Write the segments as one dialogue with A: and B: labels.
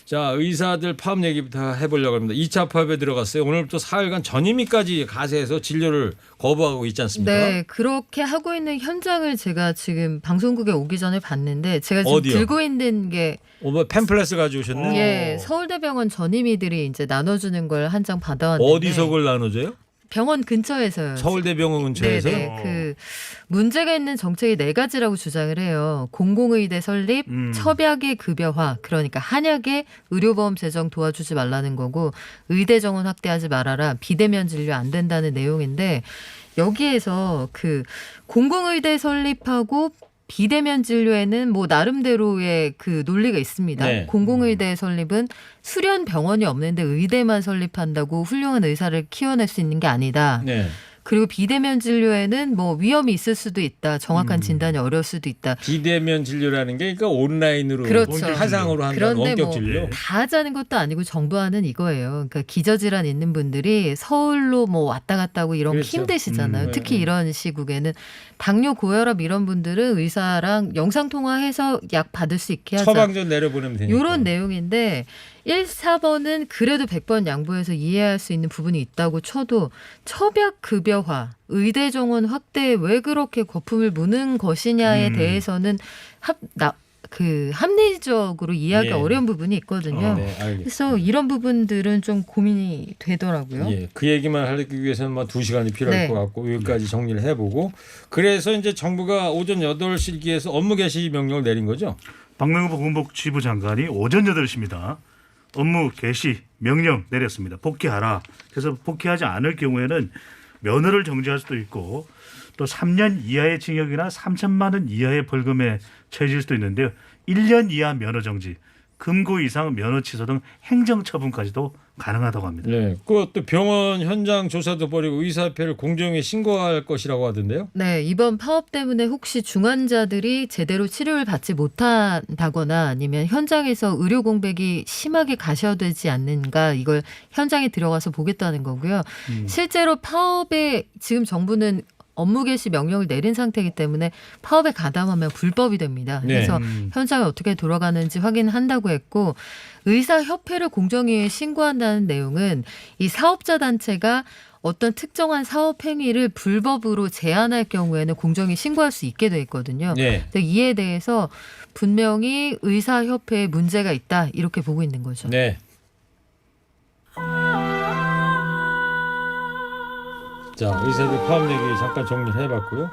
A: 자, 의사들 파업 얘기부터 해보려고 합니다. 2차 파업에 들어갔어요. 오늘부터 4일간 전임의까지 가세해서 진료를 거부하고 있지 않습니까?
B: 네, 그렇게 하고 있는 현장을 제가 지금 방송국에 오기 전에 봤는데 제가 지금
A: 어디요?
B: 들고 있는 게
A: 뭐 팸플렛을 가져오셨네.
B: 예, 서울대병원 전임의들이 이제 나눠주는 걸 한 장 받아왔는데
A: 어디서 그걸 나눠줘요?
B: 병원 근처에서요.
A: 서울대병원 근처에서요?
B: 네네. 그 문제가 있는 정책이 4가지라고 주장을 해요. 공공의대 설립, 첩약의 급여화, 그러니까 한약의 의료보험 제정 도와주지 말라는 거고, 의대 정원 확대하지 말아라, 비대면 진료 안 된다는 내용인데 여기에서 그 공공의대 설립하고 비대면 진료에는 뭐 나름대로의 그 논리가 있습니다.
A: 네.
B: 공공의대 설립은 수련 병원이 없는데 의대만 설립한다고 훌륭한 의사를 키워낼 수 있는 게 아니다.
A: 네.
B: 그리고 비대면 진료에는 뭐 위험이 있을 수도 있다. 정확한 진단이 어려울 수도 있다.
A: 비대면 진료라는 게 그러니까 온라인으로
B: 그렇죠.
A: 화상으로 한다는
B: 그런데
A: 원격
B: 뭐
A: 진료.
B: 다 하자는 것도 아니고 정부안은 이거예요. 그러니까 기저질환 있는 분들이 서울로 뭐 왔다 갔다 하고 이런 게
A: 그렇죠.
B: 힘드시잖아요. 특히 이런 시국에는 당뇨, 고혈압 이런 분들은 의사랑 영상 통화해서 약 받을 수 있게 하자.
A: 처방전 내려보내면 되니까.
B: 이런 내용인데 1, 4번은 그래도 100번 양보해서 이해할 수 있는 부분이 있다고 쳐도 첩약 급여화, 의대 정원 확대에 왜 그렇게 거품을 무는 것이냐에 대해서는 합리적으로 이해하기
A: 예.
B: 어려운 부분이 있거든요.
A: 네, 알겠습니다.
B: 그래서 이런 부분들은 좀 고민이 되더라고요.
A: 예, 그 얘기만 하기 위해서는 뭐 2시간이 필요할
B: 네.
A: 것 같고 여기까지 정리를 해보고 그래서 이제 정부가 오전 8시기에서 업무 개시 명령을 내린 거죠.
C: 박명호 보건복지부 장관이 오전 8시입니다. 업무 개시 명령 내렸습니다. 복귀하라. 그래서 복귀하지 않을 경우에는 면허를 정지할 수도 있고 또 3년 이하의 징역이나 3천만 원 이하의 벌금에 처해질 수도 있는데요. 1년 이하 면허 정지, 금고 이상 면허 취소 등 행정 처분까지도 가능하다고 합니다.
A: 네, 그것도 병원 현장 조사도 벌이고 의사협회를 공정에 신고할 것이라고 하던데요.
B: 네, 이번 파업 때문에 혹시 중환자들이 제대로 치료를 받지 못한다거나 아니면 현장에서 의료 공백이 심하게 가셔되지 않는가 이걸 현장에 들어가서 보겠다는 거고요. 실제로 파업에 지금 정부는 업무 개시 명령을 내린 상태이기 때문에 파업에 가담하면 불법이 됩니다.
A: 네.
B: 그래서 현장에 어떻게 돌아가는지 확인한다고 했고 의사협회를 공정위에 신고한다는 내용은 이 사업자 단체가 어떤 특정한 사업 행위를 불법으로 제한할 경우에는 공정위 신고할 수 있게 돼 있거든요.
A: 네.
B: 근데 이에 대해서 분명히 의사협회에 문제가 있다 이렇게 보고 있는 거죠.
A: 네. 자, 의사들 파업 얘기 잠깐 정리를 해봤고요.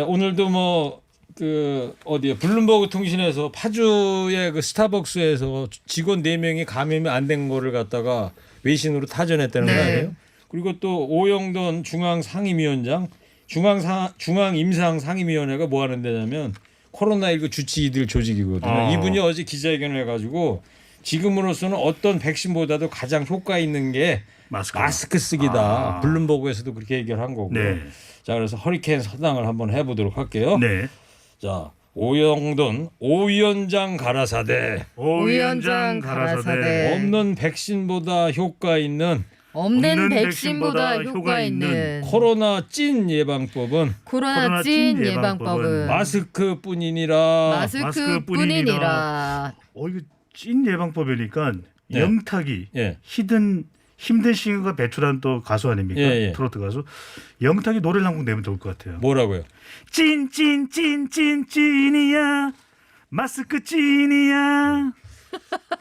A: 오늘도 뭐 그 어디에 블룸버그 통신에서 파주의 그 스타벅스에서 직원 4명이 감염이 안 된 거를 갖다가 외신으로 타전했다는
B: 네.
A: 거 아니에요? 그리고 또 오영돈 중앙상임위원장, 중앙임상상임위원회가 뭐 하는 데냐면 코로나19 주치의들 조직이거든요. 이분이 어제 기자회견을 해가지고 지금으로서는 어떤 백신보다도 가장 효과 있는 게 마스크 쓰기다. 블룸버그에서도 그렇게 얘기를 한 거고요.
C: 네.
A: 자, 그래서 허리케인 사당을 한번 해보도록 할게요.
C: 네.
A: 자, 오영돈 오 위원장 가라사대.
C: 오
B: 위원장 가라사대.
A: 없는 백신보다 효과 있는
B: 없는 백신보다 효과 있는
A: 코로나 찐 예방법은
B: 코로나 찐 예방법은
A: 마스크뿐이니라.
B: 마스크뿐이니라.
C: 이거 찐 예방법이니까
A: 네.
C: 영탁이
A: 예.
C: 힘든 싱어가 배출한 또 가수 아닙니까?
A: 예.
C: 트로트 가수. 영탁이 노래를 한 곡 내면 좋을 것 같아요.
A: 뭐라고요?
C: 찐이야 마스크 찐이야.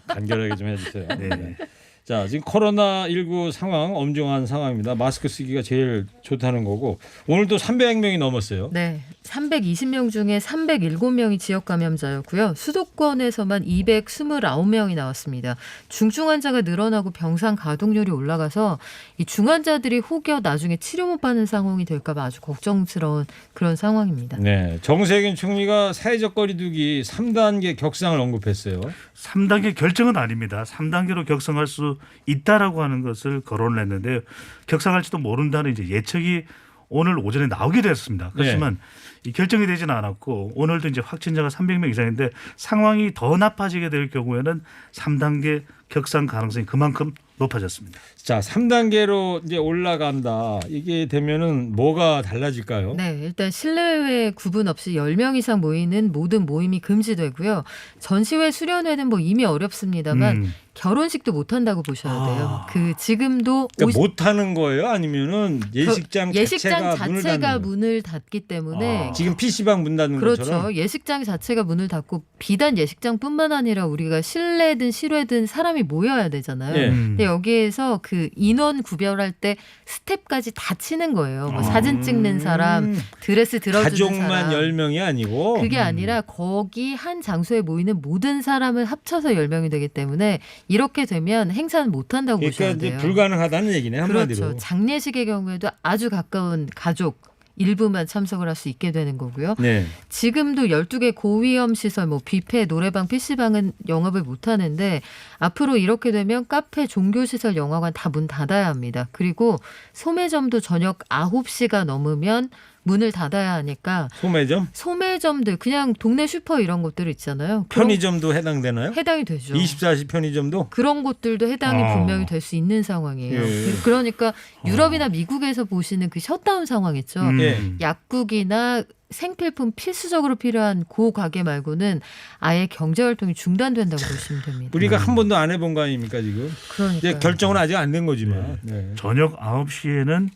A: 간결하게 좀 해주세요.
C: 네.
A: 자, 지금 코로나19 상황 엄중한 상황입니다. 마스크 쓰기가 제일 좋다는 거고 오늘도 300명이 넘었어요.
B: 네, 320명 중에 307명이 지역 감염자였고요. 수도권에서만 229명이 나왔습니다. 중증 환자가 늘어나고 병상 가동률이 올라가서 이 중환자들이 혹여 나중에 치료 못 받는 상황이 될까 봐 아주 걱정스러운 그런 상황입니다.
A: 네, 정세균 총리가 사회적 거리두기 3단계 격상을 언급했어요.
C: 3단계 결정은 아닙니다. 3단계로 격상할 수 있다라고 하는 것을 거론을 했는데요. 격상할지도 모른다는 이제 예측이 오늘 오전에 나오게 됐습니다. 그렇지만 이 결정이 되지는 않았고 오늘도 이제 확진자가 300명 이상인데 상황이 더 나빠지게 될 경우에는 3단계 격상 가능성이 그만큼 높아졌습니다.
A: 자, 3단계로 이제 올라간다. 이게 되면은 뭐가 달라질까요?
B: 네, 일단 실내외 구분 없이 10명 이상 모이는 모든 모임이 금지되고요. 전시회, 수련회는 뭐 이미 어렵습니다만 결혼식도 못 한다고 보셔야 돼요. 그 지금도
A: 그러니까 못 하는 거예요? 아니면은 예식장
B: 자체가 문을 닫기 때문에
A: 지금 PC방 문 닫는
B: 그렇죠.
A: 것처럼?
B: 예식장 자체가 문을 닫고 비단 예식장뿐만 아니라 우리가 실내든 실외든 사람이 모여야 되잖아요.
A: 예.
B: 근데 여기에서 그 인원 구별할 때 스텝까지 다 치는 거예요. 뭐 사진 찍는 사람, 드레스 들어주는
A: 가족만
B: 사람.
A: 10명이 아니고
B: 그게 아니라 거기 한 장소에 모이는 모든 사람을 합쳐서 10명이 되기 때문에 이렇게 되면 행사는 못 한다고
A: 그러니까
B: 보셔야
A: 이제
B: 돼요.
A: 불가능하다는 얘기네 한마디로.
B: 그렇죠. 장례식의 경우에도 아주 가까운 가족 일부만 참석을 할 수 있게 되는 거고요.
A: 네.
B: 지금도 12개 고위험 시설, 뭐 뷔페, 노래방, PC방은 영업을 못 하는데 앞으로 이렇게 되면 카페, 종교시설, 영화관 다 문 닫아야 합니다. 그리고 소매점도 저녁 9시가 넘으면 문을 닫아야 하니까
A: 소매점?
B: 소매점들 그냥 동네 슈퍼 이런 것들 있잖아요. 그런
A: 편의점도 해당되나요?
B: 해당이 되죠.
A: 24시 편의점도?
B: 그런 곳들도 해당이 분명히 될 수 있는 상황이에요.
A: 예.
B: 그러니까 유럽이나 미국에서 보시는 그 셧다운 상황 있죠.
A: 예.
B: 약국이나 생필품 필수적으로 필요한 고 가게 말고는 아예 경제 활동이 중단된다고 보시면 됩니다.
A: 우리가 한 번도 안 해본 거 아닙니까 지금?
B: 그러니까
A: 이제 결정은 아직 안 된 거지만. 네.
C: 저녁 9시에는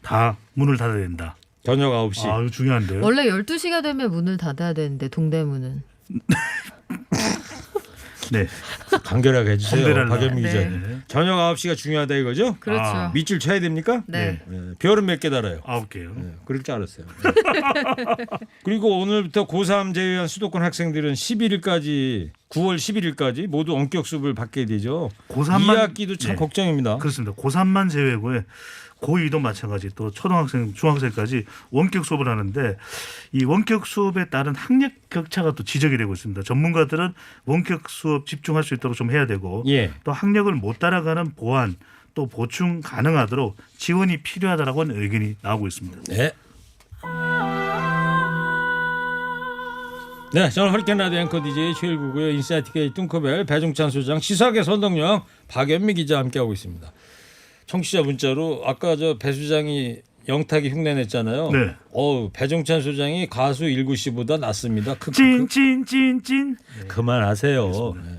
C: 다 문을 닫아야 된다.
A: 저녁 9시.
C: 아, 이거 중요한데요.
B: 원래 12시가 되면 문을 닫아야 되는데 동대문은
C: 네.
A: 간결하게 해주세요.
C: 선별하려고.
A: 박연미
B: 네.
A: 기자님. 저녁 9시가 중요하다 이거죠?
B: 그렇죠.
C: 아,
A: 밑줄 쳐야 됩니까?
B: 네.
A: 네. 별은 몇 개 달아요?
C: 9개요.
A: 네, 그럴 줄 알았어요. 그리고 오늘부터 고3 제외한 수도권 학생들은 11일까지 9월 11일까지 모두 원격 수업을 받게 되죠.
C: 고3만
A: 2학기도 참
C: 네.
A: 걱정입니다.
C: 그렇습니다. 고3만 제외고에 고2도 마찬가지 또 초등학생, 중학생까지 원격 수업을 하는데 이 원격 수업에 따른 학력 격차가 또 지적이 되고 있습니다. 전문가들은 원격 수업 집중할 수 있도록 좀 해야 되고
A: 예.
C: 또 학력을 못 따라가는 보완 또 보충 가능하도록 지원이 필요하다라고 하는 의견이 나오고 있습니다.
A: 네. 네, 저는 허리케인 라디오 앵커 DJ 최일구고요. 인사이트 K 뚱커벨 배종찬 소장 시사계 선동영 박연미 기자 함께하고 있습니다. 청취자 문자로 아까 저 배 소장이 영탁이 흉내냈잖아요.
C: 네.
A: 배종찬 소장이 가수 19시보다 낫습니다.
C: 찐찐찐찐.
A: 그만하세요. 네.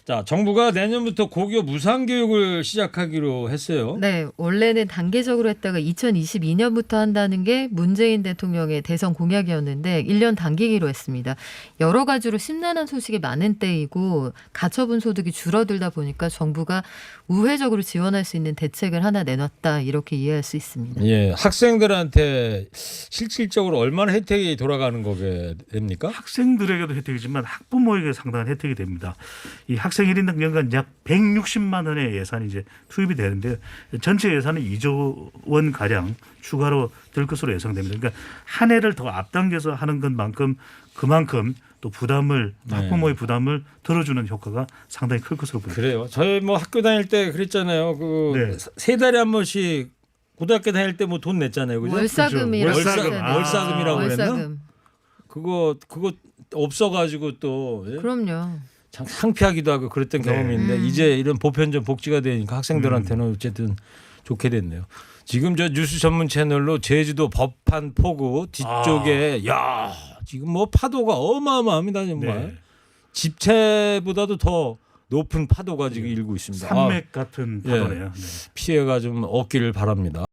A: 자, 정부가 내년부터 고교 무상교육을 시작하기로 했어요.
B: 네, 원래는 단계적으로 했다가 2022년부터 한다는 게 문재인 대통령의 대선 공약이었는데 1년 당기기로 했습니다. 여러 가지로 심란한 소식이 많은 때이고 가처분 소득이 줄어들다 보니까 정부가 우회적으로 지원할 수 있는 대책을 하나 내놨다 이렇게 이해할 수 있습니다.
A: 예, 학생들한테 실질적으로 얼마나 혜택이 돌아가는 거게 됩니까?
C: 학생들에게도 혜택이지만 학부모에게 상당한 혜택이 됩니다. 이 학생 1인당 연간 약 160만 원의 예산이 이제 투입이 되는데 전체 예산은 2조 원 가량 추가로 들 것으로 예상됩니다. 그러니까 한 해를 더 앞당겨서 하는 것만큼 그만큼 또 부담을 학부모의 부담을 덜어주는 효과가 상당히 클 것으로 보입니다.
A: 그래요. 저희 뭐 학교 다닐 때 그랬잖아요. 그
C: 네.
A: 세 달에 한 번씩 고등학교 다닐 때 뭐 돈 냈잖아요. 그죠?
B: 월사금이라고
C: 월사금.
B: 했잖아요.
A: 월사금이라고 그랬나?
B: 월사금.
A: 그거 없어가지고 또 예?
B: 그럼요.
A: 참 창피하기도 하고 그랬던
C: 네.
A: 경험이 있는데 이제 이런 보편적 복지가 되니까 학생들한테는 어쨌든 좋게 됐네요. 지금 저 뉴스 전문 채널로 제주도 법한 포구 뒤쪽에 야 지금 뭐 파도가 어마어마합니다 정말.
C: 네.
A: 집채보다도 더 높은 파도가 지금 일고 있습니다.
C: 산맥 같은 파도네요. 네.
A: 피해가 좀 없기를 바랍니다.